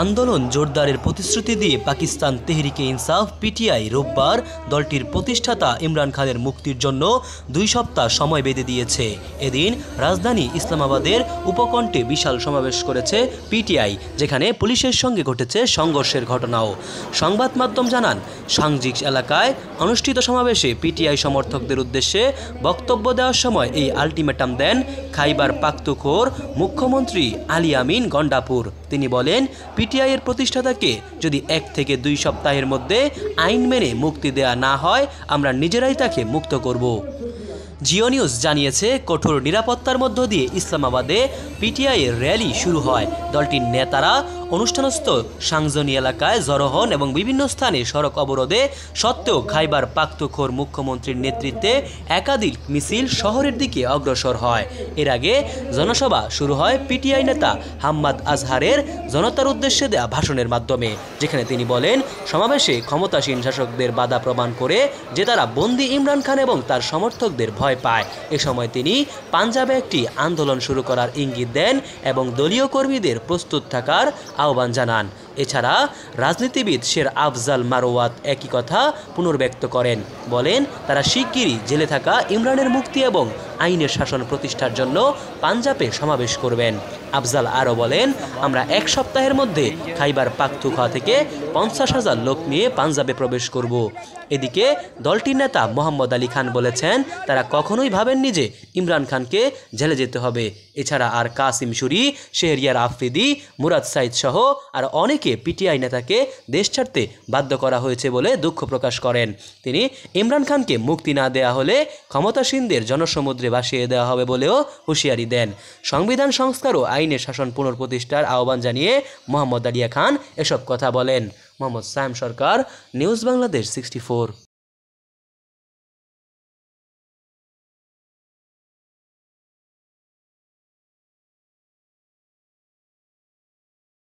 আন্দোলন জোরদারের প্রতিশ্রুতি দিয়ে পাকিস্তান তেহরিকে ইনসাফ পিটিআই রোববার দলটির প্রতিষ্ঠাতা ইমরান খানের মুক্তির জন্য 2 সপ্তাহ সময় বেঁধে দিয়েছে। এদিন রাজধানী ইসলামাবাদের উপকণ্ঠে বিশাল সমাবেশ করেছে পিটিআই, যেখানে পুলিশের সঙ্গে ঘটেছে সংঘর্ষের ঘটনাও। সংবাদ মাধ্যম জানান, সাংজিক এলাকায় অনুষ্ঠিত সমাবেশে পিটিআই সমর্থকদের উদ্দেশ্যে বক্তব্য দেওয়ার সময় এই আলটিমেটাম দেন খাইবার পাখতুনখোর মুখ্যমন্ত্রী আলী আমিন গন্ডাপুর। তিনি বলেন, পিটিআইয়ের প্রতিষ্ঠাতাকে যদি 1 থেকে 2 সপ্তাহের মধ্যে আইন মেনে মুক্তি দেয়া না হয়, আমরা নিজেরাই তাকে মুক্ত করব। জিও নিউজ জানিয়েছে, কঠোর নিরাপত্তার মধ্য দিয়ে ইসলামাবাদে পিটিআইয়ের র্যালি শুরু হয়। দলটির নেতারা অনুষ্ঠানস্থ সাংজনি এলাকায় জড়ো হন এবং বিভিন্ন স্থানে সড়ক অবরোধে সত্ত্বেও খাইবার পাখতুনখোর মুখ্যমন্ত্রীর নেতৃত্বে একাধিক মিছিল শহরের দিকে অগ্রসর হয়। এর আগে জনসভা শুরু হয় পিটিআই নেতা হাম্মাদ আজহারের জনতার উদ্দেশ্যে দেয়া ভাষণের মাধ্যমে, যেখানে তিনি বলেন, সমাবেশে ক্ষমতাসীন শাসকদের বাধা প্রমাণ করে যে তারা বন্দী ইমরান খান এবং তার সমর্থকদের ভয় পায়। এ সময় তিনি পাঞ্জাবে একটি আন্দোলন শুরু করার ইঙ্গিত দেন এবং দলীয় কর্মীদের প্রস্তুত থাকার আহ্বান জানান। এছাড়া রাজনীতিবিদ শের আফজাল মারওয়াত একই কথা পুনর্ব্যক্ত করেন, বলেন তারা শিগগিরই জেলে থাকা ইমরানের মুক্তি এবং আইনের শাসন প্রতিষ্ঠার জন্য পাঞ্জাবে সমাবেশ করবেন। আফজাল আরও বলেন, আমরা 1 সপ্তাহের মধ্যে খাইবার পাখতুনখোয়া থেকে 50,000 লোক নিয়ে পাঞ্জাবে প্রবেশ করব। এদিকে দলটির নেতা মোহাম্মদ আলী খান বলেছেন, তারা কখনোই ভাবেননি যে ইমরান খানকে জেলে যেতে হবে। এছাড়া আর কাসিম শুরি, শেহরিয়ার আফ্রিদি, মুরাদ সাইদ সহ আর অনেকে পিটিআই নেতাকে দেশ ছাড়তে বাধ্য করা হয়েছে বলে দুঃখ প্রকাশ করেন। তিনি ইমরান খানকে মুক্তি না দেয়া হলে ক্ষমতাসীনদের জনসমুদ্রে ভাসিয়ে দেওয়া হবে বলেও হুঁশিয়ারি দেন। সংবিধান সংস্কার ও আইনের শাসন পুনঃপ্রতিষ্ঠার আহ্বান জানিয়ে মোহাম্মদ আলী খান এসব কথা বলেন। মোহাম্মদ সায়েম সরকার, নিউজ বাংলাদেশ 64।